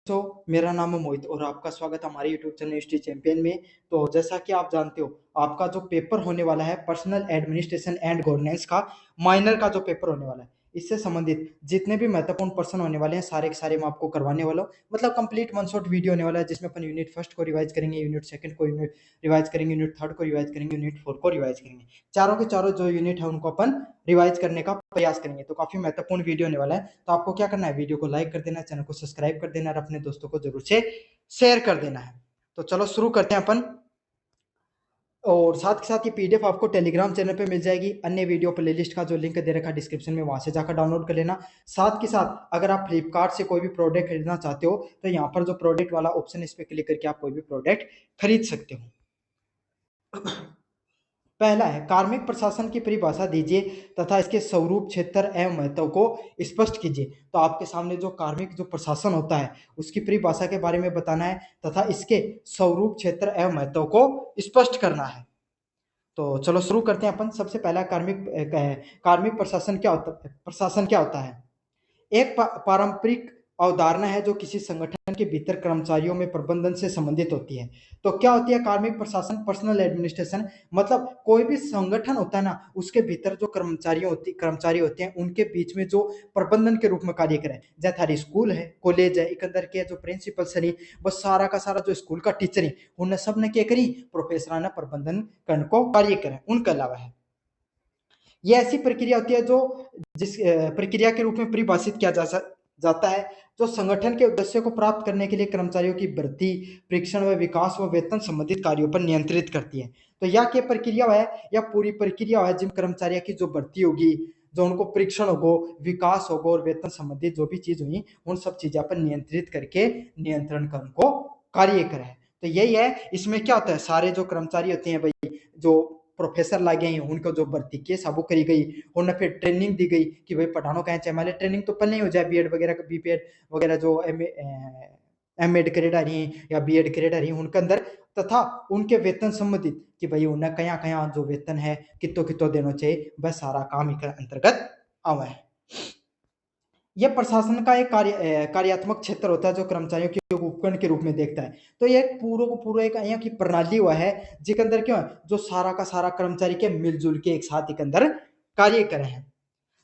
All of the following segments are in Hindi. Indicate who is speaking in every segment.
Speaker 1: मेरा नाम है मोहित और आपका स्वागत है हमारे यूट्यूब चैनल हिस्ट्री चैंपियन में। तो जैसा कि आप जानते हो, आपका जो पेपर होने वाला है पर्सनल एडमिनिस्ट्रेशन एंड गवर्नेंस का माइनर का जो पेपर होने वाला है, इससे संबंधित जितने भी महत्वपूर्ण प्रश्न होने वाले हैं सारे के सारे मैं आपको करवाने वाला हूँ। मतलब कंप्लीट वन शॉट वीडियो होने वाला है, जिसमें अपन यूनिट फर्स्ट को रिवाइज करेंगे, यूनिट सेकंड को रिवाइज करेंगे, यूनिट थर्ड को रिवाइज करेंगे, यूनिट फोर को रिवाइज करेंगे। चारों के चारों जो यूनिट है उनको अपन रिवाइज करने का प्रयास करेंगे। तो काफी महत्वपूर्ण वीडियो होने वाला है। तो आपको क्या करना है, वीडियो को लाइक कर देना, चैनल को सब्सक्राइब कर देना और अपने दोस्तों को जरूर से शेयर कर देना है। तो चलो शुरू करते हैं अपन। और साथ के साथ ये पीडीएफ आपको टेलीग्राम चैनल पे मिल जाएगी। अन्य वीडियो प्लेलिस्ट का जो लिंक दे रखा है डिस्क्रिप्शन में, वहां से जाकर डाउनलोड कर लेना। साथ के साथ अगर आप फ्लिपकार्ट से कोई भी प्रोडक्ट खरीदना चाहते हो तो यहाँ पर जो प्रोडक्ट वाला ऑप्शन है, इस पर क्लिक करके आप कोई भी प्रोडक्ट खरीद सकते हो। पहला है, कार्मिक प्रशासन की परिभाषा दीजिए तथा इसके स्वरूप, क्षेत्र एवं महत्व को स्पष्ट कीजिए। तो आपके सामने जो कार्मिक जो प्रशासन होता है उसकी परिभाषा के बारे में बताना है तथा इसके स्वरूप, क्षेत्र एवं महत्व को स्पष्ट करना है। तो चलो शुरू करते हैं अपन। सबसे पहला कार्मिक प्रशासन क्या होता है। एक पारंपरिक अवधारणा है जो किसी संगठन के भीतर कर्मचारियों में प्रबंधन से संबंधित होती है। तो क्या होती है कार्मिक प्रशासन, पर्सनल एडमिनिस्ट्रेशन। मतलब कोई भी संगठन होता है ना, उसके भीतर जो कर्मचारी होते हैं उनके बीच में जो प्रबंधन के रूप में कार्य करें। जैसे थारी स्कूल है, कॉलेज है, एक अंदर के जो प्रिंसिपल सर है, बस सारा का सारा जो स्कूल का टीचर है, उन सब ने क्या करी, प्रोफेसर ने प्रबंधन करने को कार्य करें उनके अलावा है। यह ऐसी प्रक्रिया होती है जो जिस प्रक्रिया के रूप में परिभाषित किया जाता है जो संगठन के उद्देश्य को प्राप्त करने के लिए कर्मचारियों की भर्ती, परीक्षण व विकास व वेतन संबंधित कार्यों पर नियंत्रित करती है। तो यह क्या प्रक्रिया है, या पूरी प्रक्रिया है जिन कर्मचारियों की जो भर्ती होगी, जो उनको परीक्षण होगा, विकास होगा और वेतन संबंधित जो भी चीज हुई, उन सब चीजों पर नियंत्रित करके नियंत्रण कर उनको कार्य करे। तो यही है, इसमें क्या होता है, सारे जो कर्मचारी होते हैं भाई, जो प्रोफेसर लागे हैं उनको जो भर्ती की साबू करी गई, उन्हें फिर ट्रेनिंग दी गई कि भाई पढ़ानो कहें चाहे मान ट्रेनिंग तो पहले ही हो जाए, बीएड वगैरह, बीपीएड वगैरह जो एमएड करेड आ रही है या बीएड करेड आ रही है उनके अंदर, तथा उनके वेतन संबंधित कि भाई उन्हें कया कया जो वेतन है कितो कितो देना चाहिए, वह सारा काम एक अंतर्गत आवा है। यह प्रशासन का एक कार्यात्मक क्षेत्र होता है जो कर्मचारियों के उपकरण के रूप में देखता है। तो ये पूरा को पूरा एक यहाँ की प्रणाली हुआ है जिसके अंदर क्यों है, जो सारा का सारा कर्मचारी के मिलजुल के एक साथ एक अंदर कार्य करे हैं,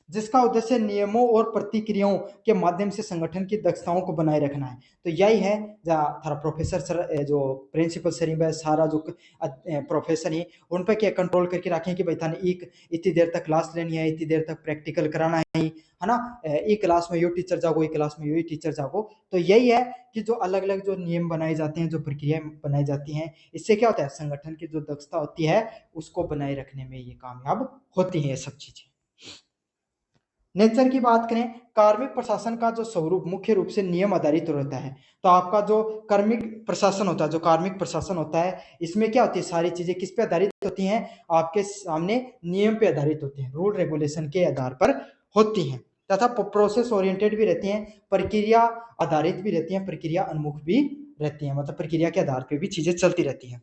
Speaker 1: जिसका उद्देश्य नियमों और प्रतिक्रियाओं के माध्यम से संगठन की दक्षताओं को बनाए रखना है। तो यही है जहाँ थारा प्रोफेसर सर, जो प्रिंसिपल सर है, सारा जो प्रोफेसर है, उन पर क्या कंट्रोल करके रखें कि भाई थाने एक इतनी देर तक क्लास लेनी है, इतनी देर तक प्रैक्टिकल कराना है ना, एक क्लास में यो टीचर जागो, एक क्लास में यो टीचर जागो। तो यही है कि जो अलग अलग जो नियम बनाए जाते हैं, जो प्रक्रिया बनाई जाती हैं, इससे क्या होता है, संगठन की जो दक्षता होती है उसको बनाए रखने में ये कामयाब होती है ये सब चीजें। नेचर की बात करें, कार्मिक प्रशासन का जो स्वरूप मुख्य रूप से नियम आधारित रहता है। तो आपका जो कार्मिक प्रशासन होता है, जो कार्मिक प्रशासन होता है, इसमें क्या होती है, सारी चीजें किस पे आधारित होती हैं, आपके सामने नियम पे आधारित होती हैं, रूल रेगुलेशन के आधार पर होती हैं, तथा प्रोसेस ओरिएंटेड भी रहती हैं, प्रक्रिया आधारित भी रहती हैं, प्रक्रिया उन्मुख भी रहती हैं, मतलब प्रक्रिया के आधार पर भी चीजें चलती रहती हैं।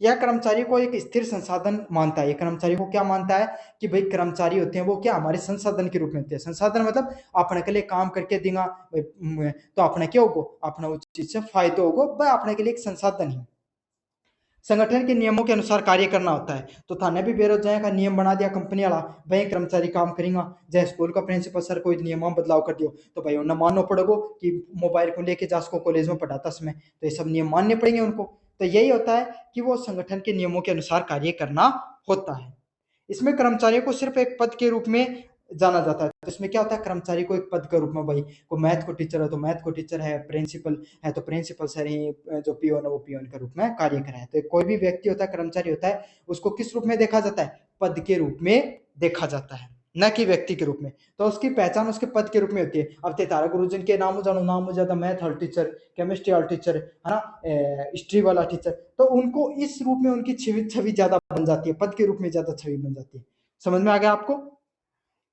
Speaker 1: यह कर्मचारी को एक स्थिर संसाधन मानता है। ये कर्मचारी को क्या मानता है कि भाई कर्मचारी होते हैं वो क्या हमारे संसाधन के रूप में होते हैं। संसाधन मतलब अपने के लिए काम करके देगा, तो अपने क्या होगा, अपना उस चीज से फायदा होगा, वह अपने के लिए एक संसाधन है। संगठन के नियमों के अनुसार कार्य करना होता है। तो थाने भी बेरोजगारी का नियम बना दिया कंपनी वाला, भाई कर्मचारी काम करेगा, जैसे स्कूल का प्रिंसिपल सर कोई नियम में बदलाव कर दियो तो भाई उन्हें मानना पड़ेगा कि मोबाइल को लेके जा उसको कॉलेज में पढ़ाता समय, तो ये सब नियम मानने पड़ेंगे उनको। तो यही होता है कि वो संगठन के नियमों के अनुसार कार्य करना होता है। इसमें कर्मचारियों को सिर्फ एक पद के रूप में जाना जाता है। तो इसमें क्या होता है, कर्मचारी को एक पद के रूप में, भाई को मैथ को टीचर है तो मैथ को टीचर है, प्रिंसिपल है तो प्रिंसिपल सर ही, जो पियोन है वो पियोन के रूप में कार्य कर रहे हैं। तो कोई भी व्यक्ति होता है, कर्मचारी होता है, उसको किस रूप में देखा जाता है, पद के रूप में देखा जाता है, न कि व्यक्ति के रूप में। तो उसकी पहचान उसके पद के रूप में होती है। अब तारा गुरुजन के नाम जानो, नाम ज्यादा मैथ वाला टीचर, केमिस्ट्री वाला टीचर है ना, हिस्ट्री वाला टीचर, तो उनको इस रूप में उनकी छवि ज्यादा बन जाती है, पद के रूप में ज्यादा छवि बन जाती है। समझ में आ गया आपको।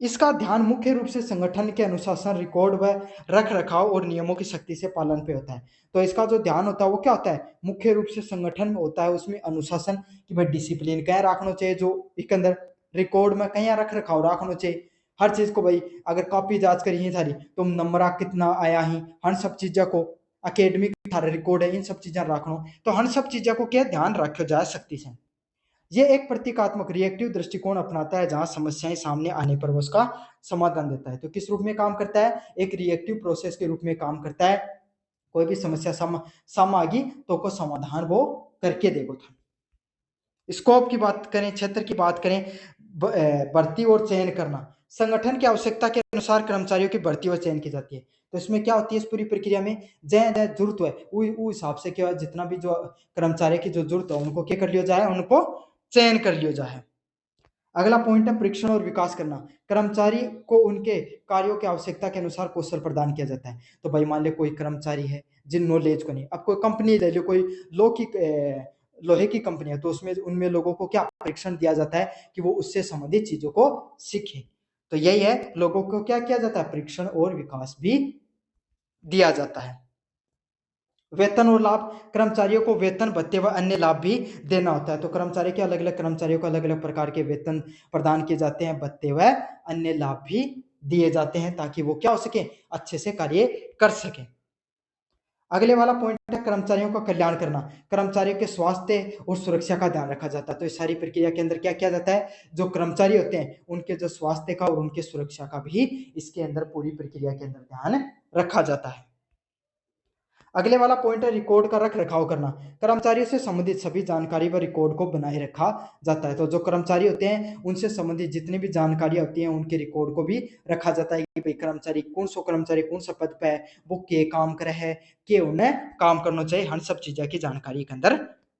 Speaker 1: इसका ध्यान मुख्य रूप से संगठन के अनुशासन, रिकॉर्ड व रख रखाव और नियमों की सख्ती से पालन पे होता है। तो इसका जो ध्यान होता है वो क्या होता है, मुख्य रूप से संगठन में होता है, उसमें अनुशासन कि भाई डिसिप्लिन क्या रखना चाहिए, जो एक अंदर रिकॉर्ड में कहीं रख रखाव रखना चाहिए हर चीज को। भाई अगर कॉपी जांच करी है सारी तो नंबर कितना आया ही, हर सब चीजों को अकेडमिक थारे रिकॉर्ड है, इन सब चीज़ें रखना। तो हन सब चीज़ों को क्या ध्यान रखो जा सकती है। ये एक प्रतीकात्मक रिएक्टिव दृष्टिकोण अपनाता है जहां समस्याएं सामने आने पर वो उसका समाधान देता है। तो किस रूप में काम करता है? एक रिएक्टिव प्रोसेस के रूप में काम करता है। कोई भी समस्या साम आ गई तो को समाधान वो करके देगा था। स्कोप की बात करें, क्षेत्र की बात करें, भर्ती और चयन करना। संगठन की आवश्यकता के अनुसार कर्मचारियों की भर्ती और चयन की जाती है। तो इसमें क्या होती है इस पूरी प्रक्रिया में, जय जय जरूरत है वो हिसाब से क्या जितना भी जो कर्मचारी की जो जरूरत है उनको क्या कर लिया जाए, उनको चयन कर लिया जाए। अगला पॉइंट है परीक्षण और विकास करना। कर्मचारी को उनके कार्यों की आवश्यकता के अनुसार कौशल प्रदान किया जाता है। तो भाई मान ले कोई कर्मचारी है जिन नॉलेज को नहीं, अब कोई कंपनी ले लो, कोई लोहे की कंपनी है, तो उसमें उनमें लोगों को क्या परीक्षण दिया जाता है कि वो उससे संबंधित चीजों को सीखे। तो यही है, लोगों को क्या किया जाता है, परीक्षण और विकास भी दिया जाता है। वेतन और लाभ, कर्मचारियों को वेतन भत्ते व अन्य लाभ भी देना होता है। तो कर्मचारी के अलग अलग कर्मचारियों को अलग अलग प्रकार के वेतन प्रदान किए जाते हैं, भत्ते व अन्य लाभ भी दिए जाते हैं ताकि वो क्या हो सके, अच्छे से कार्य कर सके। अगले वाला पॉइंट है कर्मचारियों का कल्याण करना। कर्मचारियों के स्वास्थ्य और सुरक्षा का ध्यान रखा जाता है। तो इस सारी प्रक्रिया के अंदर क्या किया जाता है, जो कर्मचारी होते हैं उनके जो स्वास्थ्य का और उनके सुरक्षा का भी इसके अंदर पूरी प्रक्रिया के अंदर ध्यान रखा जाता है। अगले वाला पॉइंट है रिकॉर्ड का रख रखाव करना। कर्मचारियों से संबंधित सभी जानकारी व रिकॉर्ड को बनाए रखा जाता है। तो जो कर्मचारी होते हैं उनसे संबंधित जितनी भी जानकारियां होती हैं उनके रिकॉर्ड को भी रखा जाता है कि भाई कर्मचारी कौन सा पद पे है, वो के काम करे है, के उन्हें काम करना चाहिए, हर सब चीज़ों की जानकारी के अंदर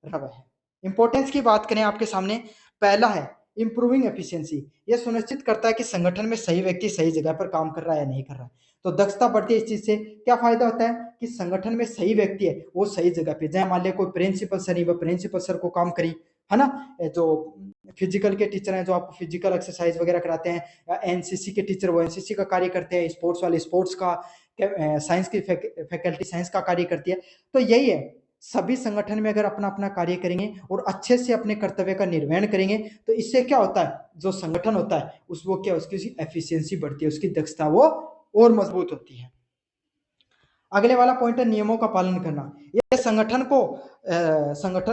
Speaker 1: रहा है। इंपॉर्टेंस की बात करें आपके सामने, पहला है इंप्रूविंग एफिशिएंसी। यह सुनिश्चित करता है कि संगठन में सही व्यक्ति सही जगह पर काम कर रहा है या नहीं कर रहा है। तो दक्षता बढ़ती है इस चीज से, क्या फायदा होता है कि संगठन में सही व्यक्ति है वो सही जगह पे जाए। मान लिया कोई प्रिंसिपल सर ही, वो प्रिंसिपल सर को काम करी है ना, जो फिजिकल के टीचर हैं जो आपको फिजिकल एक्सरसाइज वगैरह कराते हैं, या एनसीसी के टीचर वो एनसीसी का कार्य करते हैं, स्पोर्ट्स वाले स्पोर्ट्स का, साइंस की फैकल्टी साइंस का कार्य करती है। तो यही है, सभी संगठन में अगर अपना अपना कार्य करेंगे और अच्छे से अपने कर्तव्य का निर्वहन करेंगे तो इससे क्या होता है, जो संगठन होता है उस वो क्या उसकी एफिशिएंसी बढ़ती है, उसकी दक्षता वो और मजबूत होती है। अगले वाला पॉइंट है नियमों का पालन करना। यह संगठन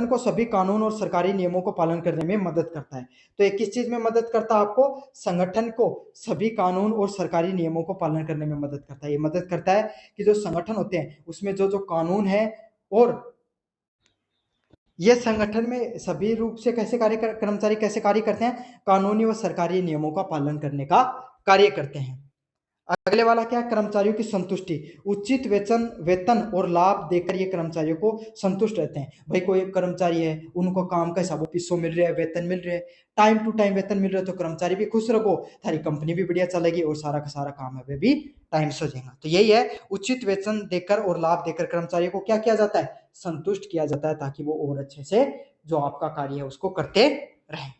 Speaker 1: को सभी कानून और सरकारी नियमों को पालन करने में मदद करता है। तो ये किस चीज में मदद करता है आपको, संगठन को सभी कानून और सरकारी नियमों को पालन करने में मदद करता है। ये मदद करता है कि जो संगठन होते हैं उसमें जो जो कानून है, और ये संगठन में सभी रूप से कर्मचारी कैसे कार्य करते हैं, कानूनी व सरकारी नियमों का पालन करने का कार्य करते हैं। अगले वाला क्या है, कर्मचारियों की संतुष्टि। उचित वेतन और लाभ देकर ये कर्मचारियों को संतुष्ट रहते हैं। भाई कोई एक कर्मचारी है उनको काम का हिसाब पिसो मिल रहा है, वेतन मिल रहा है, टाइम टू टाइम वेतन मिल रहा है, तो कर्मचारी भी खुश रहो, थारी कंपनी भी बढ़िया चलेगी और सारा का सारा काम है वे भी टाइम से हो जाएगा। तो यही है, उचित वेतन देकर और लाभ देकर कर्मचारियों को क्या किया जाता है, संतुष्ट किया जाता है ताकि वो और अच्छे से जो आपका कार्य है उसको करते रहे।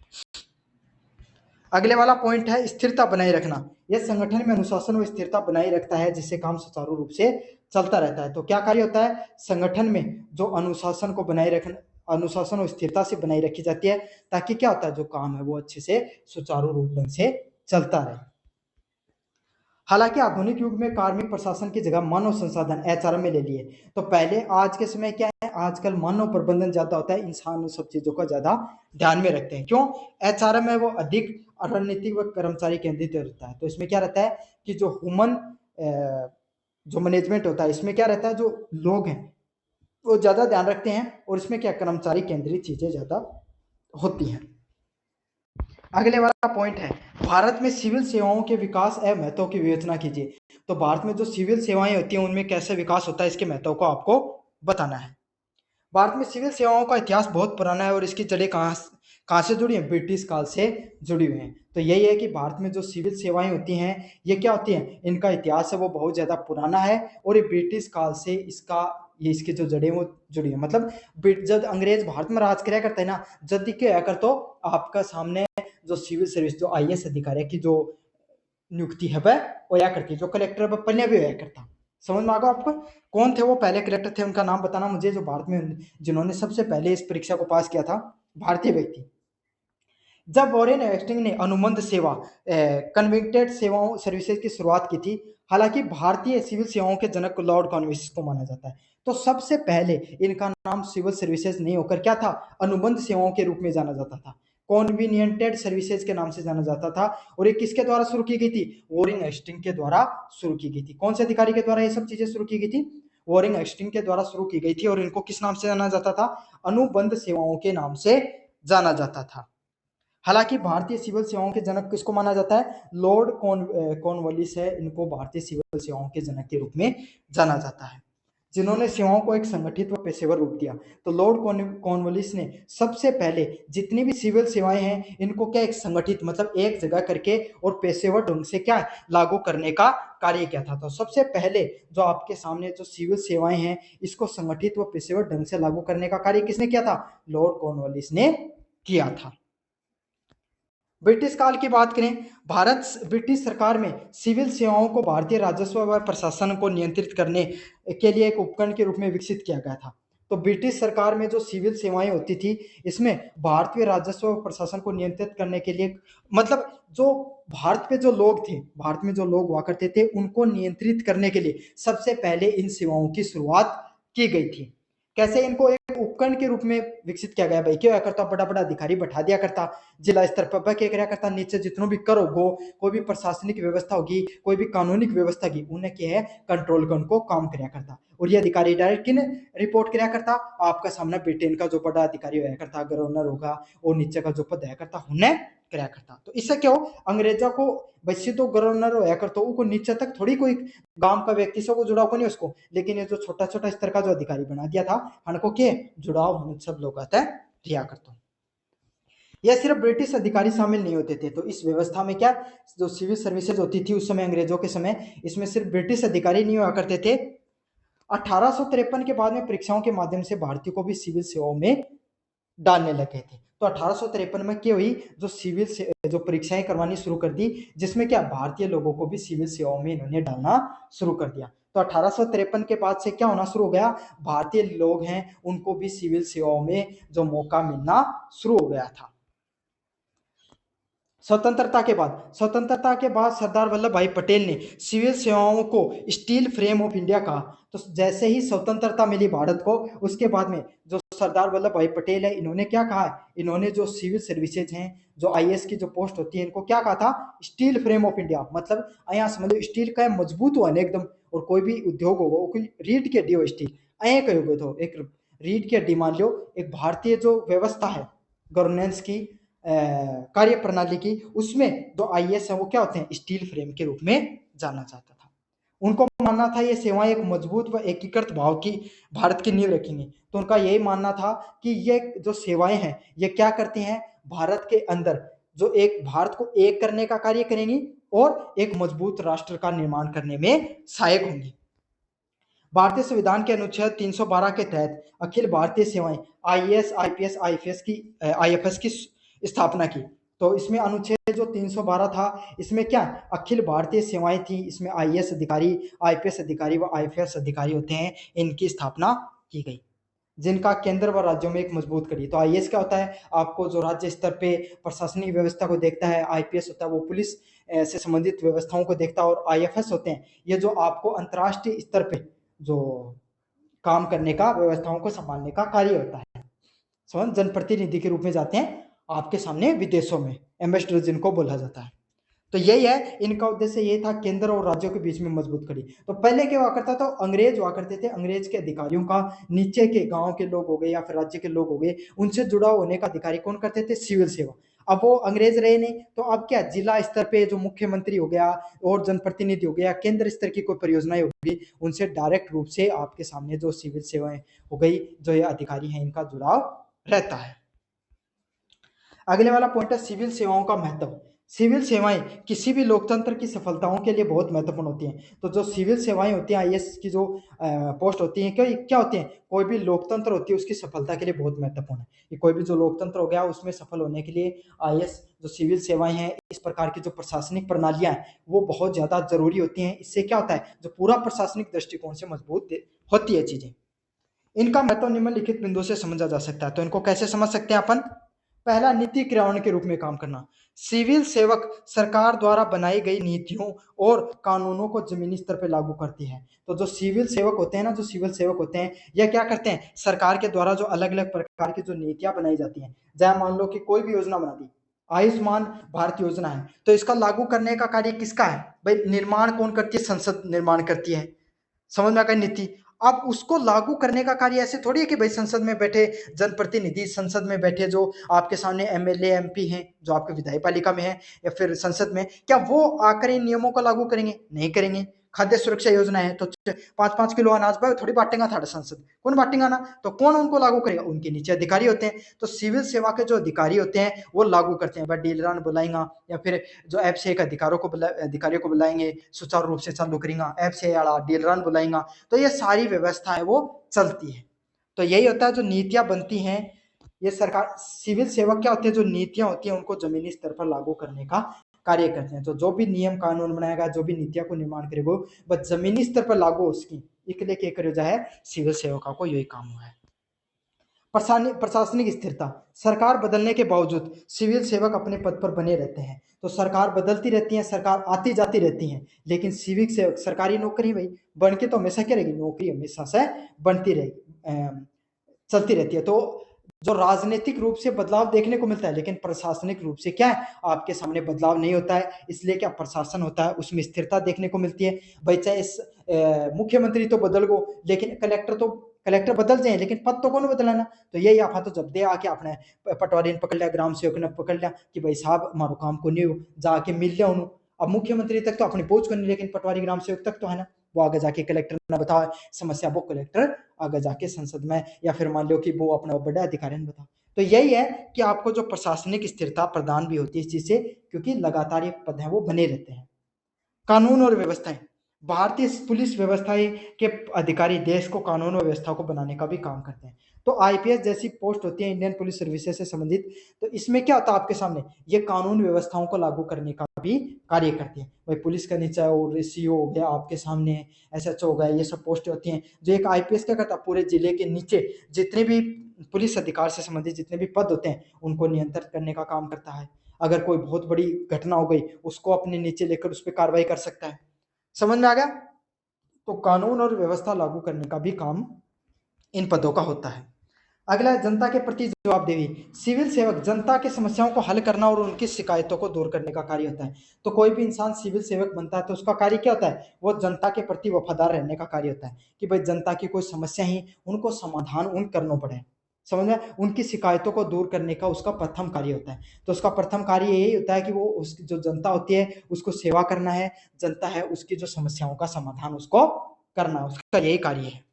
Speaker 1: अगले वाला पॉइंट है स्थिरता बनाए रखना। यह संगठन में अनुशासन और स्थिरता बनाए रखता है जिससे काम सुचारू रूप से चलता रहता है। तो क्या कार्य होता है, संगठन में जो अनुशासन को बनाए रखना, अनुशासन और स्थिरता से बनाई रखी जाती है ताकि क्या होता है, जो काम है वो अच्छे से सुचारू रूप ढंग से चलता रहे। हालांकि आधुनिक युग में कार्मिक प्रशासन की जगह मानव संसाधन एचआरएम में ले लिए। तो पहले आज के समय क्या है, आजकल मानव प्रबंधन ज्यादा होता है, इंसान उन सब चीजों का ज्यादा ध्यान में रखते हैं। क्यों, एचआरएम है वो अधिक रणनीतिक व कर्मचारी केंद्रित रहता है। तो इसमें क्या रहता है कि जो ह्यूमन जो मैनेजमेंट होता है इसमें क्या रहता है, जो लोग हैं वो ज्यादा ध्यान रखते हैं, और इसमें क्या कर्मचारी केंद्रित चीजें ज्यादा होती हैं। अगले वाला पॉइंट है भारत में सिविल सेवाओं के विकास एवं महत्व की विवेचना कीजिए। तो भारत में जो सिविल सेवाएं होती हैं उनमें कैसे विकास होता है इसके महत्व को आपको बताना है। भारत में सिविल सेवाओं का इतिहास बहुत पुराना है और इसकी जड़ें कहाँ से जुड़ी हैं, ब्रिटिश काल से जुड़ी हुई हैं। तो यही है कि भारत में जो सिविल सेवाएं होती हैं ये क्या होती हैं, इनका इतिहास है वो बहुत ज़्यादा पुराना है, और ये ब्रिटिश काल से इसकी जो जड़ें वो जुड़ी है। मतलब जब अंग्रेज भारत में राज किया करते हैं ना, जब क्या कर तो आपका सामने जो सिविल सर्विस जो आईएएस अधिकारी की जो नियुक्ति है वह होया करती है, जो कलेक्टर पन्या भी होया करता। समझ में आ गया आपको, कौन थे वो पहले कलेक्टर थे, उनका नाम बताना मुझे, जो भारत में जिन्होंने सबसे पहले इस परीक्षा को पास किया था, भारतीय व्यक्ति। जब वॉरेन हेस्टिंग ने अनुबंध सेवा कन्वेंटेड सेवाओं सर्विसेज की शुरुआत की थी, हालांकि भारतीय सिविल सेवाओं के जनक को लॉर्ड कॉर्नवालिस को माना जाता है। तो सबसे पहले इनका नाम सिविल सर्विसेज नहीं होकर क्या था, अनुबंध सेवाओं के रूप में जाना जाता था, कॉन्वीनियंटेड सर्विसेज के नाम से जाना जाता था। और ये किसके द्वारा शुरू की गई थी, वॉरेन हेस्टिंग के द्वारा शुरू की गई थी। कौन से अधिकारी के द्वारा ये सब चीजें शुरू की गई थी, वॉरेन हेस्टिंग के द्वारा शुरू की गई थी। और इनको किस नाम से जाना जाता था, अनुबंध सेवाओं के नाम से जाना जाता था। हालांकि भारतीय सिविल सेवाओं के जनक किसको माना जाता है, लॉर्ड कॉर्नवालिस है, इनको भारतीय सिविल सेवाओं के जनक के रूप में जाना जाता है, जिन्होंने सेवाओं को एक संगठित व पेशेवर रूप दिया। तो लॉर्ड कॉर्नवालिस ने सबसे पहले जितनी भी सिविल सेवाएं हैं इनको क्या एक संगठित मतलब एक जगह करके और पेशेवर ढंग से क्या लागू करने का कार्य किया था। तो सबसे पहले जो आपके सामने जो सिविल सेवाएं हैं इसको संगठित व पेशेवर ढंग से लागू करने का कार्य किसने किया था, लॉर्ड कॉर्नवालिस ने किया था। ब्रिटिश काल की बात करें, ब्रिटिश सरकार में सिविल सेवाओं को भारतीय राजस्व व प्रशासन को नियंत्रित करने के लिए एक उपकरण के रूप में विकसित किया गया था। तो ब्रिटिश सरकार में जो सिविल सेवाएं होती थी इसमें भारतीय राजस्व व प्रशासन को नियंत्रित करने के लिए मतलब जो भारत पे जो लोग थे, भारत में जो लोग हुआ करते थे उनको नियंत्रित करने के लिए सबसे पहले इन सेवाओं की शुरुआत की गई थी। कैसे, इनको एक उपकरण के रूप में विकसित किया गया। भाई क्या करता, बड़ा बड़ा अधिकारी बैठा दिया करता जिला स्तर पर, क्या कराया करता, नीचे जितनों भी कर होगो, कोई भी प्रशासनिक व्यवस्था होगी, कोई भी कानूनिक व्यवस्था होगी, उन्हें क्या है कंट्रोल कर उनको काम कराया करता। और ये अधिकारी डायरेक्ट किन रिपोर्ट कराया करता, आपका सामना ब्रिटेन का जो बड़ा अधिकारी होया करता, गवर्नर होगा, और नीचे का जो पद है करता उन्हें कराया करता। तो इससे क्या हो, अंग्रेजों को वैसे तो गवर्नर होया करता वो नीचे तक थोड़ी कोई गांव का व्यक्ति से वो जुड़ाव को नहीं उसको, लेकिन ये जो छोटा छोटा स्तर का जो अधिकारी बना दिया था हमको के जुड़ाव हम सब लोग आते हैं रिया करता। यह सिर्फ ब्रिटिश अधिकारी शामिल नहीं होते थे। तो इस व्यवस्था में क्या जो सिविल सर्विसेज होती थी उस समय अंग्रेजों के समय, इसमें सिर्फ ब्रिटिश अधिकारी नहीं हुआ करते थे। 1853 के बाद में परीक्षाओं के माध्यम से भारतीयों को भी सिविल सेवाओं में डालने लगे थे। तो 1853 में क्या हुई, जो सिविल से जो परीक्षाएं करवानी शुरू कर दी, जिसमें क्या भारतीय लोगों को भी सिविल सेवाओं में इन्होंने डालना शुरू कर दिया। तो 1853 के बाद से क्या होना शुरू हो गया, भारतीय लोग हैं उनको भी सिविल सेवाओं में जो मौका मिलना शुरू हो गया था। स्वतंत्रता के बाद सरदार वल्लभ भाई पटेल ने सिविल सेवाओं को स्टील फ्रेम ऑफ इंडिया कहा। तो जैसे ही स्वतंत्रता मिली भारत को, उसके बाद में जो सरदार वल्लभ भाई पटेल है इन्होंने क्या कहा है, इन्होंने जो सिविल सर्विसेज हैं, जो आईएएस की जो पोस्ट होती है, इनको क्या कहा था, स्टील फ्रेम ऑफ इंडिया। मतलब यहाँ समझ लो स्टील का मजबूत हुआ ना एकदम, और कोई भी उद्योग होगा कोई रीढ़ की हड्डी हो स्टील, अये कहोगे तो एक रीढ़ की हड्डी मान लो, एक भारतीय जो व्यवस्था है गवर्नेंस की, कार्य प्रणाली की, उसमें जो आईएएस है वो क्या होते हैं, स्टील फ्रेम के रूप में जाना जाता था। उनको मानना था ये सेवाएं एक मजबूत व एकीकृत भाव की भारत की नींव रखेंगी। तो उनका यही मानना था कि ये जो सेवाएं हैं ये क्या करती हैं, भारत के अंदर जो एक भारत को एक करने का कार्य करेंगी और एक मजबूत राष्ट्र का निर्माण करने में सहायक होंगी। भारतीय संविधान के अनुच्छेद 312 के तहत अखिल भारतीय सेवाएं आईएएस, आईपीएस, आईएफएस की स्थापना की। तो इसमें अनुच्छेद जो 312 था, इसमें क्या अखिल भारतीय सेवाएं थी, इसमें आईएएस अधिकारी, आईपीएस अधिकारी व आईएफएस अधिकारी होते हैं, इनकी स्थापना की गई, जिनका केंद्र व राज्यों में एक मजबूत कड़ी। तो आईएएस क्या होता है, आपको जो राज्य स्तर पे प्रशासनिक व्यवस्था को देखता है, आईपीएस होता है वो पुलिस से संबंधित व्यवस्थाओं को देखता है, और आईएफएस होते हैं ये जो आपको अंतर्राष्ट्रीय स्तर पे जो काम करने का, व्यवस्थाओं को संभालने का कार्य होता है। समझ, जनप्रतिनिधि के रूप में जाते हैं आपके सामने विदेशों में, एम्बेसडर जिनको बोला जाता है। तो यही है, इनका उद्देश्य ये था केंद्र और राज्यों के बीच में मजबूत कड़ी। तो पहले क्या हुआ करता था, अंग्रेज हुआ करते थे, अंग्रेज के अधिकारियों का नीचे के गांव के लोग हो गए या फिर राज्य के लोग हो गए, उनसे जुड़ा होने का अधिकारी कौन करते थे, सिविल सेवा। अब वो अंग्रेज रहे नहीं, तो अब क्या जिला स्तर पे जो मुख्यमंत्री हो गया और जनप्रतिनिधि हो गया, केंद्र स्तर की कोई परियोजनाएं होगी, उनसे डायरेक्ट रूप से आपके सामने जो सिविल सेवाएं हो गई, जो ये अधिकारी हैं, इनका जुड़ाव रहता है। अगले वाला पॉइंट है सिविल सेवाओं का महत्व। सिविल सेवाएं किसी भी लोकतंत्र की सफलताओं के लिए बहुत महत्वपूर्ण होती हैं। तो जो सिविल सेवाएं होती हैं, आईएएस की जो पोस्ट होती हैं, क्या होती हैं, कोई भी लोकतंत्र होती है उसकी सफलता के लिए बहुत महत्वपूर्ण है। कि कोई भी जो लोकतंत्र हो गया उसमें सफल होने के लिए आईएएस जो सिविल सेवाएं हैं, इस प्रकार की जो प्रशासनिक प्रणालियां हैं वो बहुत ज्यादा जरूरी होती हैं। इससे क्या होता है, जो पूरा प्रशासनिक दृष्टिकोण से मजबूत होती है चीजें। इनका महत्व निम्नलिखित बिंदु से समझा जा सकता है। तो इनको कैसे समझ सकते हैं अपन, पहला, नीति क्रियान्वयन के रूप में काम करना। सिविल सेवक सरकार द्वारा बनाई गई नीतियों और कानूनों को जमीनी स्तर पर लागू करती है। तो जो सिविल सेवक होते हैं ना, जो सिविल सेवक होते हैं, यह क्या करते हैं, सरकार के द्वारा जो अलग अलग प्रकार की जो नीतियां बनाई जाती हैं, जैसे मान लो कि कोई भी योजना बना दी, आयुष्मान भारत योजना है, तो इसका लागू करने का कार्य किसका है भाई? निर्माण कौन करती है? संसद निर्माण करती है। समझ में आ गई नीति। अब उसको लागू करने का कार्य ऐसे थोड़ी है कि भाई संसद में बैठे जनप्रतिनिधि, संसद में बैठे जो आपके सामने एमएलए एमपी हैं, जो आपके विधायक पालिका में है या फिर संसद में, क्या वो आकर इन नियमों को लागू करेंगे? नहीं करेंगे। खाद्य सुरक्षा योजना है तो 5-5 किलो अनाज भाई थोड़ी बांटेगा था संसद, कौन बांटेगा ना, तो कौन उनको लागू करेगा? उनके नीचे अधिकारी होते हैं। तो सिविल सेवा के जो अधिकारी होते हैं वो लागू करते हैं। भाई डीलरान बुलाएंगा या फिर जो एफसीआई के अधिकारियों को बुलाएंगे, सुचारू रूप से चालू करेंगे, एफसीआई वाला डीलरान बुलाएंगा, तो ये सारी व्यवस्था है वो चलती है। तो यही होता है, जो नीतियां बनती हैं ये सरकार, सिविल सेवक क्या होते हैं, जो नीतियां होती हैं उनको जमीनी स्तर पर लागू करने का कार्य करते हैं। तो जो भी नियम कानून बनाएगा, जो भी नीतियों को निर्माण करेगा, बस जमीनी स्तर पर लागू हो उसकी इकले के करो जाए, सिविल सेवकों को यही काम हुआ है। प्रशासनिक स्थिरता, सरकार बदलने के बावजूद सिविल सेवक अपने पद पर बने रहते हैं। तो सरकार बदलती रहती है, सरकार आती जाती रहती है, लेकिन सिविक सेवक सरकारी नौकरी भाई बन के तो हमेशा क्या रहेगी, नौकरी हमेशा से बनती रहेगी, चलती रहती है। तो जो राजनीतिक रूप से बदलाव देखने को मिलता है, लेकिन प्रशासनिक रूप से क्या है, आपके सामने बदलाव नहीं होता है। इसलिए क्या प्रशासन होता है उसमें स्थिरता देखने को मिलती है। भाई चाहे मुख्यमंत्री तो बदल गो, लेकिन कलेक्टर बदल जाए, लेकिन पद तो कौन बदलाना। तो यही आप तो जब दे आके अपने पटवारी ने पकड़ लिया, ग्राम सेवक ने पकड़ लिया कि भाई साहब हमारो काम को नहीं हो, जाके मिल लिया उन्होंने। अब मुख्यमंत्री तक तो अपनी पहुंच करनी, लेकिन पटवारी ग्राम सेवक तक तो है ना, वो आगे जाके कलेक्टर ने बताओ समस्या, वो कलेक्टर आगे जाके संसद में या फिर मान लो कि वो अपना बड़ा अधिकारी ने बताओ। तो यही है कि आपको जो प्रशासनिक स्थिरता प्रदान भी होती है इस चीज से, क्योंकि लगातार ये पद है वो बने रहते हैं। कानून और व्यवस्थाएं, भारतीय पुलिस व्यवस्थाएं के अधिकारी देश को कानून और व्यवस्था को बनाने का भी काम करते हैं। तो आईपीएस जैसी पोस्ट होती है, इंडियन पुलिस सर्विसेज से संबंधित, तो इसमें क्या होता है आपके सामने, ये कानून व्यवस्थाओं को लागू करने का भी कार्य करते हैं। भाई पुलिस का नीचे और सीओ हो गया आपके सामने, एसएचओ हो गया, ये सब पोस्ट होती हैं। जो एक आईपीएस क्या करता है, पूरे जिले के नीचे जितने भी पुलिस अधिकार से संबंधित जितने भी पद होते हैं उनको नियंत्रित करने का काम करता है। अगर कोई बहुत बड़ी घटना हो गई उसको अपने नीचे लेकर उस पर कार्रवाई कर सकता है। समझ में आ गया? तो कानून और व्यवस्था लागू करने का भी काम इन पदों का होता है। अगला है जनता के प्रति जवाबदेही। सिविल सेवक जनता की समस्याओं को हल करना और उनकी शिकायतों को दूर करने का कार्य होता है। तो कोई भी इंसान सिविल सेवक बनता है तो उसका कार्य क्या होता है, वो जनता के प्रति वफादार रहने का कार्य होता है कि भाई जनता की कोई समस्या ही उनको समाधान उन करना पड़े। समझ में? उनकी शिकायतों को दूर करने का उसका प्रथम कार्य होता है। तो उसका प्रथम कार्य यही होता है कि वो उसकी जो जनता होती है उसको सेवा करना है, जनता है उसकी जो समस्याओं का समाधान उसको करना, उसका यही कार्य है।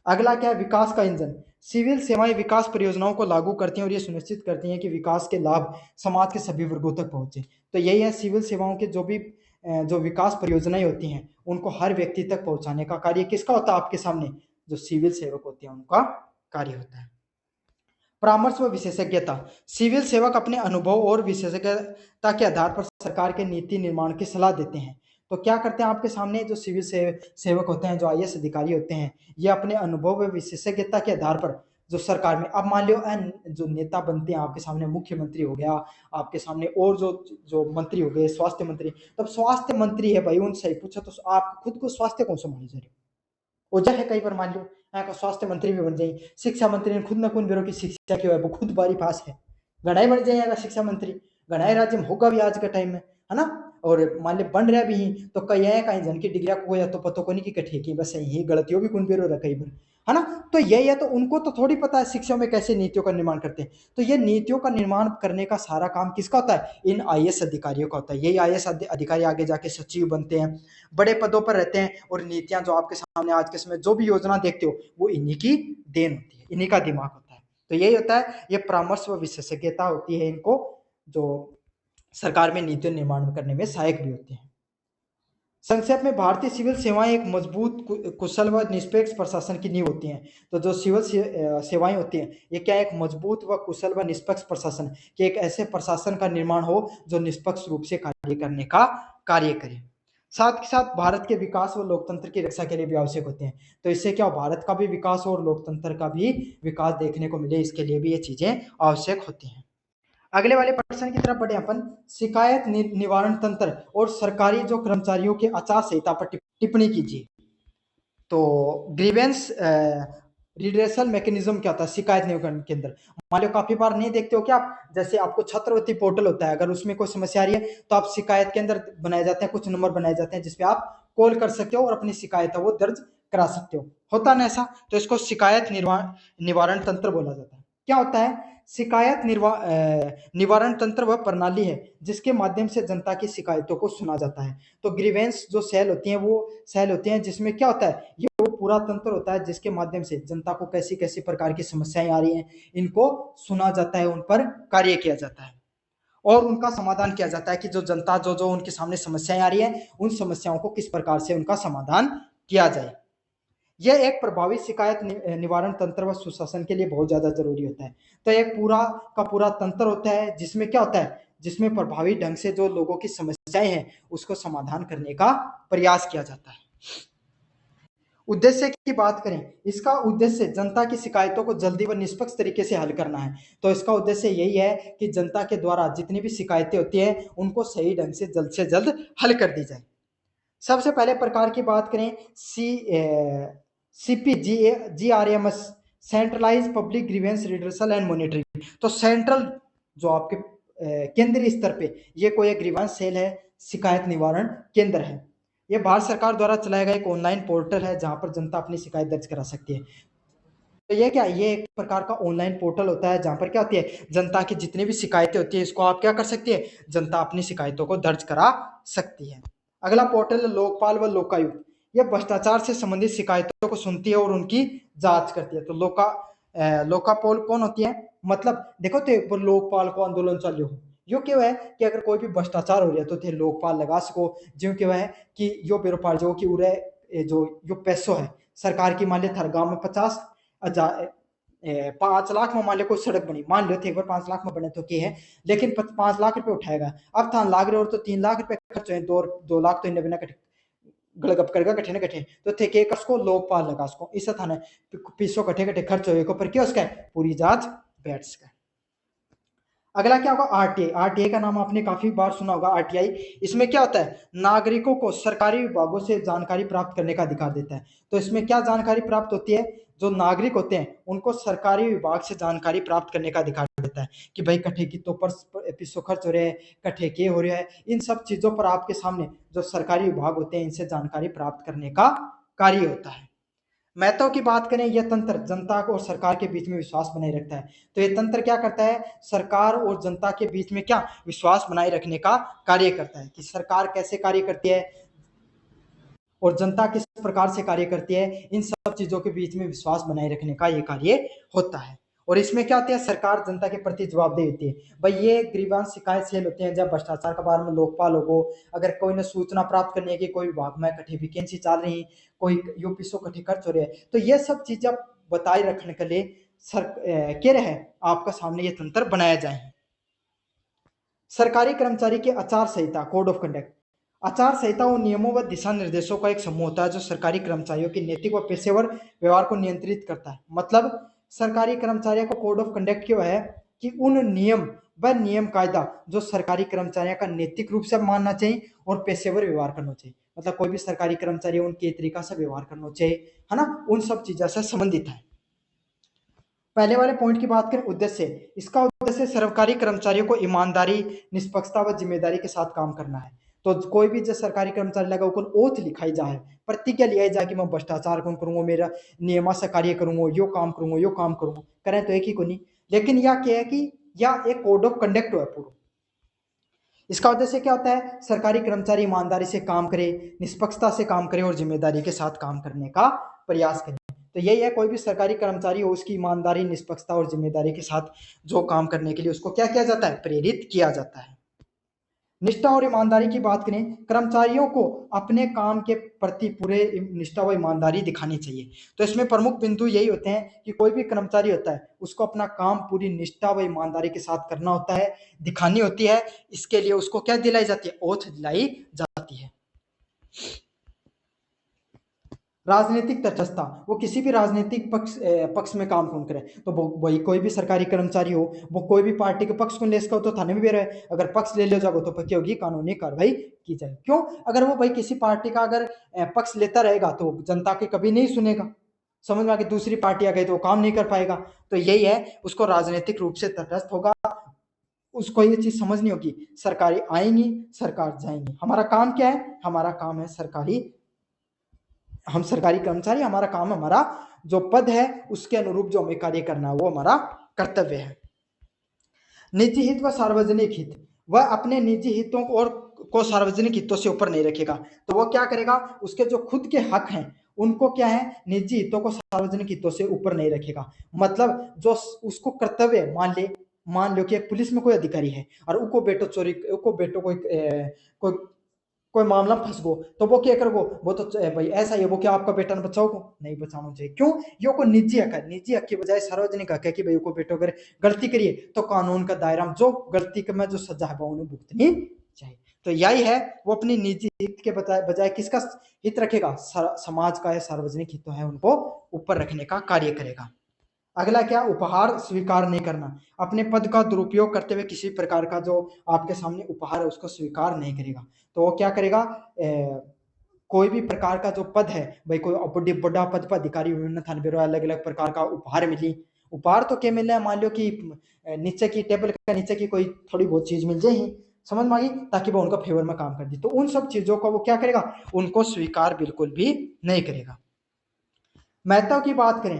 Speaker 1: अगला क्या है, विकास का इंजन। सिविल सेवाएं विकास परियोजनाओं को लागू करती हैं और ये सुनिश्चित करती हैं कि विकास के लाभ समाज के सभी वर्गों तक पहुंचे। तो यही है, सिविल सेवाओं के जो विकास परियोजनाएं होती हैं उनको हर व्यक्ति तक पहुंचाने का कार्य किसका होता है, आपके सामने जो सिविल सेवक होते हैं उनका कार्य होता है। परामर्श व विशेषज्ञता, सिविल सेवक अपने अनुभव और विशेषज्ञता के आधार पर सरकार के नीति निर्माण की सलाह देते हैं। तो क्या करते हैं आपके सामने जो सिविल सेवक होते हैं, जो आईएएस अधिकारी होते हैं, ये अपने अनुभव व विशेषज्ञता के आधार पर जो सरकार में, अब मान लो जो नेता बनते हैं आपके सामने, मुख्यमंत्री हो गया आपके सामने, और जो जो मंत्री हो गए, स्वास्थ्य मंत्री, तब स्वास्थ्य मंत्री है भाई, उनसे पूछो तो आप खुद को स्वास्थ्य कौन संभाले जा रहे हो, वजह है कई बार मान लो यहाँ का स्वास्थ्य मंत्री भी बन जाए, शिक्षा मंत्री ने खुद न खुद बेरो की शिक्षा की है वो खुद बारी पास है, गणाई बन जाए यहाँ का शिक्षा मंत्री, गणाई राज्य में होगा भी आज के टाइम में, है ना। और मान ले बन रहा भी ही तो कई है कहीं जन की डिग्रिया को या तो पतो को नहीं की कठे की, बस यही गलतियों भी कौन बेरो रहा कई बार, है ना। तो यही है, तो उनको तो थोड़ी पता है शिक्षा में कैसे नीतियों का निर्माण करते हैं। तो ये नीतियों का निर्माण करने का सारा काम किसका होता है, इन आईएएस अधिकारियों का होता है। यही आईएएस अधिकारी आगे जाके सचिव बनते हैं, बड़े पदों पर रहते हैं, और नीतियां जो आपके सामने आज के समय जो भी योजना देखते हो वो इन्हीं की देन होती है, इन्हीं का दिमाग होता है। तो यही होता है, ये परामर्श व विशेषज्ञता होती है इनको, जो सरकार में नीतियों निर्माण करने में सहायक भी होती है। संक्षेप में, भारतीय सिविल सेवाएं एक मजबूत कुशल व निष्पक्ष प्रशासन की नींव होती हैं। तो जो सिविल सेवाएं होती हैं ये क्या, एक मजबूत व कुशल व निष्पक्ष प्रशासन, कि एक ऐसे प्रशासन का निर्माण हो जो निष्पक्ष रूप से कार्य करने का कार्य करे। साथ के साथ भारत के विकास व लोकतंत्र की रक्षा के लिए भी आवश्यक होते हैं। तो इससे क्या हो, भारत का भी विकास और लोकतंत्र का भी विकास देखने को मिले, इसके लिए भी ये चीजें आवश्यक होती हैं। अगले वाले प्रश्न की तरफ बढ़े अपन। शिकायत निवारण तंत्र और सरकारी जो कर्मचारियों के आचार संहिता पर टिप्पणी कीजिए। तो ग्रीवेंस रिड्रेसल मैकेनिज्म क्या होता है शिकायत निवारण के अंदर? मान लो काफी बार नहीं देखते हो क्या आप, जैसे आपको छात्रवृत्ति पोर्टल होता है, अगर उसमें कोई समस्या आ रही है तो आप शिकायत के अंदर बनाए जाते हैं, कुछ नंबर बनाए जाते हैं जिसपे आप कॉल कर सकते हो और अपनी शिकायत है वो दर्ज करा सकते हो, होता ना ऐसा? तो इसको शिकायत निवारण तंत्र बोला जाता है। क्या होता है? शिकायत निवारण तंत्र वह प्रणाली है जिसके माध्यम से जनता की शिकायतों को सुना जाता है। तो ग्रीवेंस जो सेल होती हैं वो सेल होते हैं जिसमें क्या होता है, ये वो पूरा तंत्र होता है जिसके माध्यम से जनता को कैसी कैसी प्रकार की समस्याएं आ रही हैं इनको सुना जाता है, उन पर कार्य किया जाता है और उनका समाधान किया जाता है कि जो जनता जो जो उनके सामने समस्याएं आ रही है उन समस्याओं को किस प्रकार से उनका समाधान किया जाए। यह एक प्रभावी शिकायत निवारण तंत्र व सुशासन के लिए बहुत ज्यादा जरूरी होता है। तो एक पूरा का पूरा तंत्र होता है जिसमें क्या होता है, जिसमें प्रभावी ढंग से जो लोगों की समस्याएं हैं उसको समाधान करने का प्रयास किया जाता है। उद्देश्य की बात करें, इसका उद्देश्य जनता की शिकायतों को जल्दी व निष्पक्ष तरीके से हल करना है। तो इसका उद्देश्य यही है कि जनता के द्वारा जितनी भी शिकायतें होती हैं उनको सही ढंग से जल्द हल कर दी जाए। सबसे पहले प्रकार की बात करें, CPGRMS, centralize public grievance redressal and monitoring. तो सेंट्रल जो आपके केंद्रीय स्तर पे ये कोई एक ग्रीवेंस सेल है, शिकायत निवारण केंद्र है। ये भारत सरकार द्वारा चलाया गया एक ऑनलाइन पोर्टल है जहां पर जनता अपनी शिकायत दर्ज करा सकती है। तो ये क्या, ये एक प्रकार का ऑनलाइन पोर्टल होता है जहां पर क्या होती है, जनता की जितनी भी शिकायतें होती है इसको आप क्या कर सकती है, जनता अपनी शिकायतों को दर्ज करा सकती है। अगला पोर्टल है लोकपाल व लोकायुक्त। यह भ्रष्टाचार से संबंधित शिकायतों को सुनती है और उनकी जांच करती है। तो लोकापोल कौन होती है, मतलब देखो तो लोकपाल को आंदोलन चालू हो, यो क्यों है कि अगर कोई भी भ्रष्टाचार हो रहा है तो थे लोकपाल लगा सको, जो क्यों है कि यो बेरोपाल जो कि उरे जो यो पैसों है सरकार की, मान लिया हर गांव में 5 लाख में मान लो कोई सड़क बनी, मान लो एक बार 5 लाख में बने तो क्या है, लेकिन 5 लाख रुपए उठाएगा, अब था लाग रहे और तो 3 लाख रुपए खर्च हुए, 2 लाख तो इन्हें बिना कटे गड़गप करेगा कठे न कठे, तो थे के कसको लोकपाल लगा उसको इस थाने पीसो कठे कठे खर्च हुए को पर क्या उसका पूरी जांच बैठ सके। अगला क्या होगा, आरटीआई। आरटीआई का नाम आपने काफी बार सुना होगा। आरटीआई, इसमें क्या होता है, नागरिकों को सरकारी विभागों से जानकारी प्राप्त करने का अधिकार देता है। तो इसमें क्या जानकारी प्राप्त होती है, जो नागरिक होते हैं उनको सरकारी विभाग से जानकारी प्राप्त करने का अधिकार देता है कि भाई कट्ठे की तो पर पिसो खर्च हो रहे हैं, कट्ठे के हो रहा है, इन सब चीजों पर आपके सामने जो सरकारी विभाग होते हैं इनसे जानकारी प्राप्त करने का कार्य होता है। महत्व की बात करें, यह तंत्र जनता को और सरकार के बीच में विश्वास बनाए रखता है। तो यह तंत्र क्या करता है, सरकार और जनता के बीच में क्या विश्वास बनाए रखने का कार्य करता है कि सरकार कैसे कार्य करती है और जनता किस प्रकार से कार्य करती है, इन सब चीजों के बीच में विश्वास बनाए रखने का ये कार्य होता है। और इसमें क्या होता है, सरकार जनता के प्रति जवाबदेही होती है। भाई ये ग्रीवांस शिकायत सेल होते हैं जब भ्रष्टाचार के बारे में लोकपाल हो, अगर कोई ने सूचना प्राप्त करनी है कि कोई विभाग में कठी वैकेंसी चल रही, कोई यूपी सो कठी खर्च हो रहे हैं, तो ये सब चीजें बताए रखने के लिए के रहे आपका सामने ये तंत्र बनाया जाए। सरकारी कर्मचारी के आचार संहिता, कोड ऑफ कंडक्ट। आचार संहिता उन नियमों व दिशा निर्देशों का एक समूह होता है जो सरकारी कर्मचारियों की नैतिक व पेशेवर व्यवहार को नियंत्रित करता है। मतलब सरकारी कर्मचारियों को कोड ऑफ कंडक्ट क्यों है कि उन नियम कायदा जो सरकारी कर्मचारियों का नैतिक रूप से मानना चाहिए और पेशेवर व्यवहार करना चाहिए, मतलब कोई भी सरकारी कर्मचारी उनके तरीका से व्यवहार करना चाहिए, है ना, उन सब चीजों से संबंधित है। पहले वाले पॉइंट की बात करें, उद्देश्य, इसका उद्देश्य सरकारी कर्मचारियों को ईमानदारी, निष्पक्षता व जिम्मेदारी के साथ काम करना है। तो कोई भी जो सरकारी कर्मचारी लगा ऊपर ओथ लिखाई जाए, प्रतिज्ञा लिया जाए कि मैं भ्रष्टाचार कौन करूंगा, मेरा नियमा से कार्य करूंगा, यो काम करूंगा, यो काम करूंगा, करें तो एक ही को नहीं, लेकिन यह क्या है कि यह एक कोड ऑफ कंडक्ट है पूरा। इसका उद्देश्य क्या होता है, सरकारी कर्मचारी ईमानदारी से काम करे, निष्पक्षता से काम करे और जिम्मेदारी के साथ काम करने का प्रयास करे। तो यही है, कोई भी सरकारी कर्मचारी हो उसकी ईमानदारी, निष्पक्षता और जिम्मेदारी के साथ जो काम करने के लिए उसको क्या किया जाता है, प्रेरित किया जाता है। निष्ठा और ईमानदारी की बात करें, कर्मचारियों को अपने काम के प्रति पूरे निष्ठा व ईमानदारी दिखानी चाहिए। तो इसमें प्रमुख बिंदु यही होते हैं कि कोई भी कर्मचारी होता है उसको अपना काम पूरी निष्ठा व ईमानदारी के साथ करना होता है, दिखानी होती है। इसके लिए उसको क्या दिलाई जाती है, ओथ दिलाई जाती है। राजनीतिक तटस्थता, वो किसी भी राजनीतिक पक्ष में काम कौन करे, तो वही कोई भी सरकारी कर्मचारी हो, वो कोई भी पार्टी के पक्ष को ले इसका तो थाने में भी रहे, अगर पक्ष ले लो जाओ तो क्या होगी, कानूनी कार्रवाई की जाए। क्यों? अगर वो भाई किसी पार्टी का अगर पक्ष लेता रहेगा तो जनता के कभी नहीं सुनेगा, समझ में आ गई, दूसरी पार्टी आ गई तो वो काम नहीं कर पाएगा। तो यही है, उसको राजनीतिक रूप से तटस्थ होगा, उसको ये चीज समझनी होगी, सरकारी आएंगी सरकार जाएंगी, हमारा काम क्या है, हमारा काम है सरकारी, हम सरकारी कर्मचारी, हमारा काम, हमारा जो पद है उसके अनुरूप जो हमें कार्य करना है वो हमारा कर्तव्य है। निजी हित व सार्वजनिक हित, वह अपने निजी हितों और को सार्वजनिक हितों से ऊपर नहीं रखेगा। तो वो क्या करेगा, उसके जो खुद के हक हैं उनको क्या है, निजी हितों को सार्वजनिक हितों से ऊपर नहीं रखेगा। मतलब जो उसको कर्तव्य, मान लो कि एक पुलिस में कोई अधिकारी है और उनको बेटो चोरी, उनको बेटो कोई कोई मामला फंस गो, तो वो क्या करोगे, वो तो भाई ऐसा ही है, वो क्या आपका बेटा न बचाओगे, नहीं बचाना चाहिए। क्यों? ये को निजी हक है, निजी हक की बजाय सार्वजनिक हक है कि भाई को बेटो अगर गलती करिए तो कानून का दायरा में जो गलती में जो सजा है वो उन्हें भुगतनी चाहिए। तो यही है, वो अपनी निजी हित के बजाय किसका हित रखेगा, समाज का है, सार्वजनिक हित है, उनको ऊपर रखने का कार्य करेगा। अगला क्या, उपहार स्वीकार नहीं करना, अपने पद का दुरुपयोग करते हुए किसी प्रकार का जो आपके सामने उपहार है उसको स्वीकार नहीं करेगा। तो वो क्या करेगा, कोई भी प्रकार का जो पद है, भाई कोई बड़ा पद पर अधिकारी, विभिन्न थाने बिरो अलग अलग प्रकार का उपहार मिली, उपहार तो क्या मिल रहा है, मान लो कि नीचे की टेबल का नीचे की कोई थोड़ी बहुत चीज मिल जाए ही, समझ में आ गई, ताकि वो उनका फेवर में काम कर दी, तो उन सब चीजों का वो क्या करेगा, उनको स्वीकार बिल्कुल भी नहीं करेगा। महत्व की बात करें,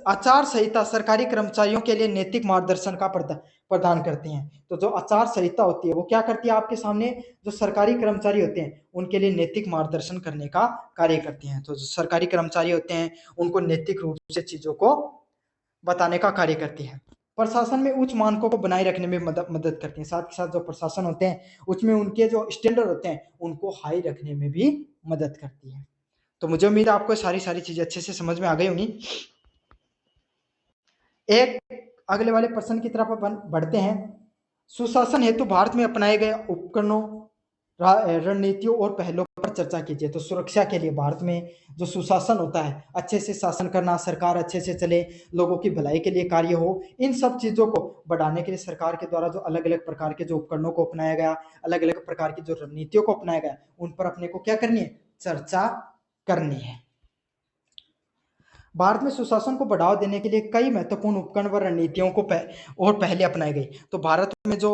Speaker 1: आचार संहिता सरकारी कर्मचारियों के लिए नैतिक मार्गदर्शन का प्रदान करती हैं। तो जो आचार संहिता होती है वो क्या करती है, आपके सामने जो सरकारी कर्मचारी होते हैं उनके लिए नैतिक मार्गदर्शन करने का कार्य करती हैं। तो जो सरकारी कर्मचारी होते हैं उनको नैतिक रूप से चीजों को बताने का कार्य करती है। प्रशासन में उच्च मानकों को बनाए रखने में मदद करती है, साथ ही साथ जो प्रशासन होते हैं उसमें उनके जो स्टैंडर्ड होते हैं उनको हाई रखने में भी मदद करती है। तो मुझे उम्मीद है आपको सारी चीजें अच्छे से समझ में आ गई होंगी। एक अगले वाले प्रश्न की तरफ अपन बढ़ते हैं। सुशासन हेतु भारत में अपनाए गए उपकरणों, रणनीतियों और पहलों पर चर्चा कीजिए। तो सुरक्षा के लिए भारत में जो सुशासन होता है, अच्छे से शासन करना, सरकार अच्छे से चले, लोगों की भलाई के लिए कार्य हो, इन सब चीजों को बढ़ाने के लिए सरकार के द्वारा जो अलग अलग प्रकार के जो उपकरणों को अपनाया गया, अलग अलग प्रकार की जो रणनीतियों को अपनाया गया, उन पर अपने को क्या करनी है, चर्चा करनी है। भारत में सुशासन को बढ़ावा देने के लिए कई महत्वपूर्ण उपकरण व रणनीतियों को और पहले अपनाई गई। तो भारत में जो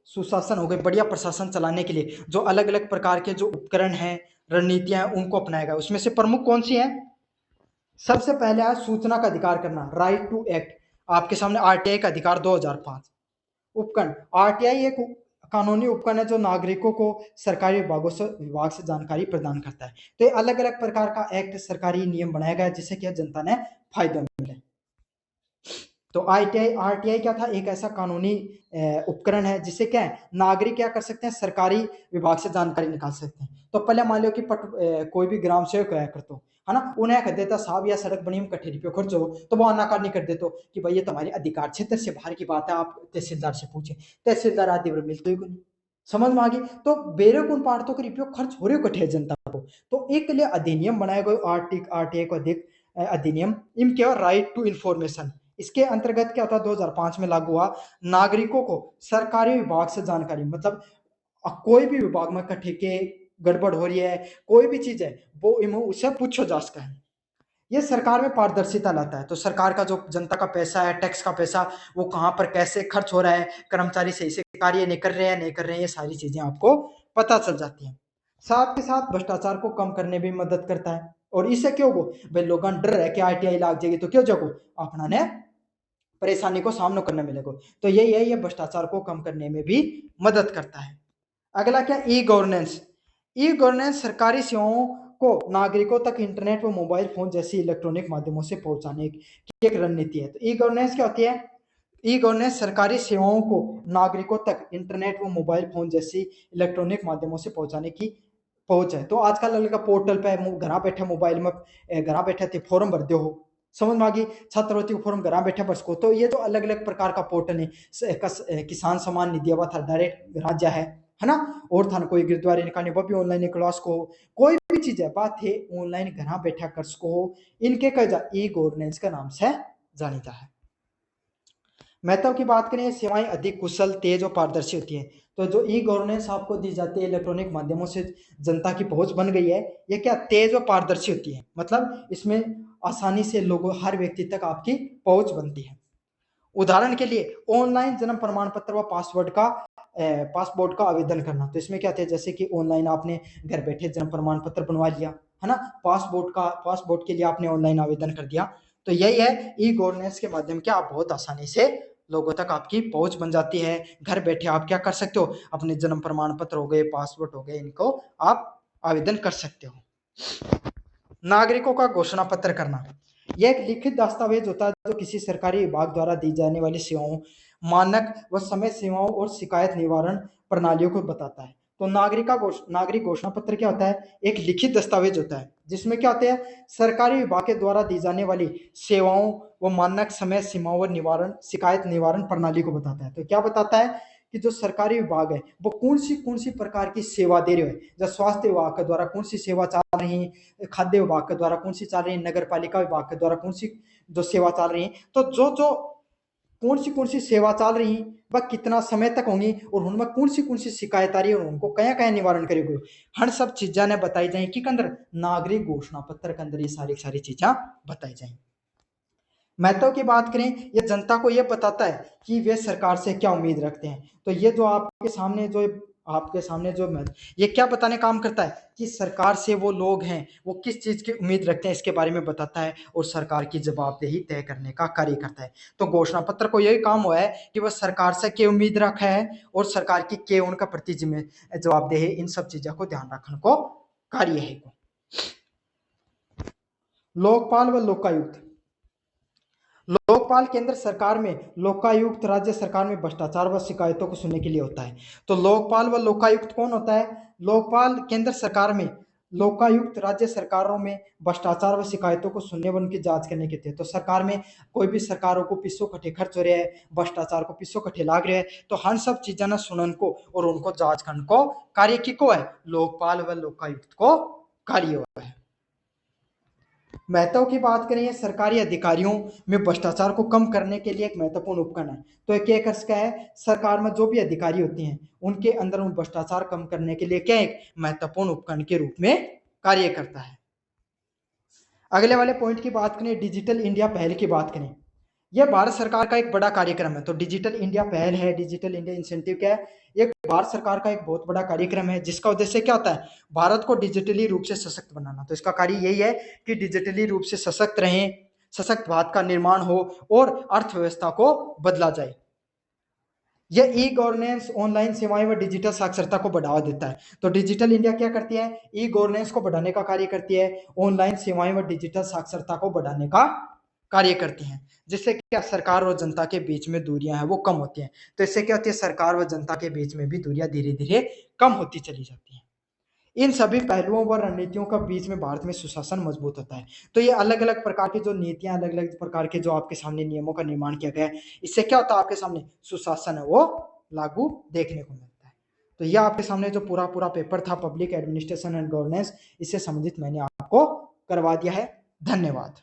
Speaker 1: सुशासन हो गए, बढ़िया प्रशासन चलाने के लिए जो अलग अलग प्रकार के जो उपकरण हैं, रणनीतियां हैं, उनको अपनाया गया। उसमें से प्रमुख कौन सी है? सबसे पहले है सूचना का अधिकार करना, राइट टू एक्ट, आपके सामने आरटीआई का अधिकार 2005। उपकरण, आरटीआई एक कानूनी उपकरण है जो नागरिकों को सरकारी विभाग से जानकारी प्रदान करता है। तो ये अलग अलग प्रकार का एक्ट, सरकारी नियम बनाया गया जिससे कि जनता ने फायदा मिले। तो आरटीआई क्या था, एक ऐसा कानूनी उपकरण है जिससे क्या है, नागरिक क्या कर सकते हैं, सरकारी विभाग से जानकारी निकाल सकते हैं। तो पहले मान लो कि कोई भी ग्राम सेवक कर तो है ना, उन्हें कह देता साहब या सड़क बनी, हम कट्ठे रुपये खर्च हो, तो वो आनाकार नहीं कर देते कि भाई ये तुम्हारे अधिकार क्षेत्र से बाहर की बात है, आप तहसीलदार से पूछे, तहसीलदार आदि मिलते ही नहीं, समझ में आ गई। तो बेरे गुण पार्थों के रुपये खर्च हो रहे कट्ठे जनता को, तो एक लिए अधिनियम बनाया गया, आरटीआई को अधिनियम, इनके राइट टू इन्फॉर्मेशन, इसके अंतर्गत क्या होता, 2005 में लागू हुआ, नागरिकों को सरकारी विभाग से जानकारी, मतलब कोई भी विभाग में कट्ठे के गड़बड़ हो रही है, कोई भी चीज है, वो उससे पूछो जा सकता है। ये सरकार में पारदर्शिता लाता है। तो सरकार का जो जनता का पैसा है, टैक्स का पैसा, वो कहाँ पर कैसे खर्च हो रहा है, कर्मचारी सही से कार्य नहीं कर रहे हैं, नहीं कर रहे हैं, ये सारी चीजें आपको पता चल जाती हैं। साथ के साथ भ्रष्टाचार को कम करने में मदद करता है। और इससे क्यों हो भाई, लोगों डर है कि आरटीआई लाग जाएगी तो क्यों जगो, अपना ने परेशानी को सामना करने मिलेगा। तो यही है, ये भ्रष्टाचार को कम करने में भी मदद करता है। अगला क्या, ई गवर्नेंस। ई गवर्नेंस सरकारी सेवाओं को नागरिकों तक इंटरनेट व मोबाइल फोन जैसी इलेक्ट्रॉनिक माध्यमों से पहुंचाने की एक रणनीति है। तो ई गवर्नेंस क्या होती है? ई गवर्नेंस सरकारी सेवाओं को नागरिकों तक इंटरनेट व मोबाइल फोन जैसी इलेक्ट्रॉनिक माध्यमों से पहुंचाने की पहुंच है। तो आजकल अलग पोर्टल पे घर बैठे मोबाइल में घर बैठे थे फॉर्म भर दो हो, समझ में आ गई, छात्रवृत्ति फॉर्म घर बैठे बस को। तो ये जो अलग अलग प्रकार का पोर्टल है, किसान सम्मान निधि था डायरेक्ट राज्य है ना, और था कोई गुरुद्वारे निकालने वो भी ऑनलाइन क्लास को, कोई भी चीज है, बात है ऑनलाइन घर बैठा कर सको हो, इनके कह जा ई गवर्नेंस का नाम से जानीता है। महत्व की बात करें, सेवाएं अधिक कुशल, तेज और पारदर्शी होती हैं। तो जो ई गवर्नेंस आपको दी जाती है इलेक्ट्रॉनिक माध्यमों से जनता की पहुंच बन गई है, ये क्या तेज और पारदर्शी होती है, मतलब इसमें आसानी से लोगों हर व्यक्ति तक आपकी पहुंच बनती है। उदाहरण के लिए ऑनलाइन जन्म प्रमाण पत्र व पासपोर्ट का आवेदन करना, तो इसमें क्या थे, जैसे कि ऑनलाइन आपने घर बैठे जन्म प्रमाण पत्र बनवा लिया है ना, पासपोर्ट के लिए आपने ऑनलाइन आवेदन कर दिया, तो यही है ई गवर्नेंस के माध्यम के आप बहुत आसानी से लोगों तक आपकी पहुंच बन जाती है। घर बैठे आप क्या कर सकते हो, अपने जन्म प्रमाण पत्र हो गए, पासपोर्ट हो गए, इनको आप आवेदन कर सकते हो। नागरिकों का घोषणा पत्र करना, यह एक लिखित दस्तावेज होता है जो किसी सरकारी विभाग द्वारा दी जाने वाली सेवाओं, मानक व समय सीमाओं और शिकायत निवारण प्रणालियों को बताता है। तो नागरिक घोषणा पत्र क्या होता है, एक लिखित दस्तावेज होता है जिसमें क्या होता है, सरकारी विभाग के द्वारा दी जाने वाली सेवाओं व मानक समय सीमाओं और शिकायत निवारण प्रणाली को बताता है। तो क्या बताता है कि जो सरकारी विभाग है वो कौन सी प्रकार की सेवा दे रहे हो, जैसे स्वास्थ्य विभाग के द्वारा कौन सी सेवा चल रही है, खाद्य विभाग के द्वारा कौन सी चल रही है, नगर पालिका विभाग के द्वारा कौन सी जो सेवा चल रही है, तो जो कौन सी सेवा चल रही है वह कितना समय तक होंगी और उनमें कौन सी शिकायत आ रही है और उनको कया कया निवारण करेगी, हर सब चीजा ने बताई जाए कि अंदर नागरिक घोषणा पत्र के अंदर ये सारी चीजा बताई जाए। महत्व की बात करें, ये जनता को ये बताता है कि वे सरकार से क्या उम्मीद रखते हैं। तो ये जो आपके सामने जो ये क्या बताने काम करता है कि सरकार से वो लोग हैं वो किस चीज की उम्मीद रखते हैं, इसके बारे में बताता है और सरकार की जवाबदेही तय करने का कार्य करता है। तो घोषणा पत्र को यही काम हुआ है कि वह सरकार से क्या उम्मीद रखा है और सरकार की के उनका प्रति जवाबदेही, इन सब चीजों को ध्यान रखने को कार्य है। लोकपाल व लोकायुक्त, लोकपाल केंद्र सरकार में, लोकायुक्त राज्य सरकार में भ्रष्टाचार व शिकायतों को सुनने के लिए होता है। तो लोकपाल व लोकायुक्त कौन होता है, लोकपाल केंद्र सरकार में, लोकायुक्त राज्य सरकारों में भ्रष्टाचार व शिकायतों को सुनने व उनकी जांच करने के थे। तो सरकार में कोई भी सरकारों को पिस्सों कट्ठे खर्च हो रहे हैं, भ्रष्टाचार को पिस्सों कट्ठे लाग रहे हैं, तो हर सब चीजें ना सुनन को और उनको जांच करने को कार्य की को है, लोकपाल व लोकायुक्त को कार्य हुआ है। महत्व की बात करें, सरकारी अधिकारियों में भ्रष्टाचार को कम करने के लिए एक महत्वपूर्ण उपकरण है। तो एक क्या कर है, सरकार में जो भी अधिकारी होते हैं उनके अंदर उन भ्रष्टाचार कम करने के लिए क्या एक महत्वपूर्ण उपकरण के रूप में कार्य करता है। अगले वाले पॉइंट की बात करें, डिजिटल इंडिया पहल की बात करें, यह भारत सरकार का एक बड़ा कार्यक्रम है। तो डिजिटल इंडिया पहल है, डिजिटल इंडिया इंसेंटिव क्या है, एक भारत सरकार का एक बहुत बड़ा कार्यक्रम है जिसका उद्देश्य क्या होता है, भारत को डिजिटली रूप से सशक्त बनाना। तो इसका कार्य यही है कि डिजिटली रूप से सशक्त रहें, सशक्त भारत का निर्माण हो और अर्थव्यवस्था को बदला जाए। यह ई गवर्नेंस, ऑनलाइन सेवाएं व डिजिटल साक्षरता को बढ़ावा देता है। तो डिजिटल इंडिया क्या करती है, ई गवर्नेंस को बढ़ाने का कार्य करती है, ऑनलाइन सेवाएं व डिजिटल साक्षरता को बढ़ाने का कार्य करती हैं, जिससे क्या सरकार और जनता के बीच में दूरियां हैं वो कम होती हैं। तो इससे क्या होती है, सरकार व जनता के बीच में भी दूरियां धीरे धीरे कम होती चली जाती हैं। इन सभी पहलुओं व रणनीतियों का बीच में भारत में सुशासन मजबूत होता है। तो ये अलग अलग प्रकार की जो नीतियां, अलग अलग प्रकार के जो आपके सामने नियमों का निर्माण किया गया है, इससे क्या होता है, आपके सामने सुशासन है वो लागू देखने को मिलता है। तो यह आपके सामने जो पूरा पेपर था पब्लिक एडमिनिस्ट्रेशन एंड गवर्नेंस, इससे संबंधित मैंने आपको करवा दिया है। धन्यवाद।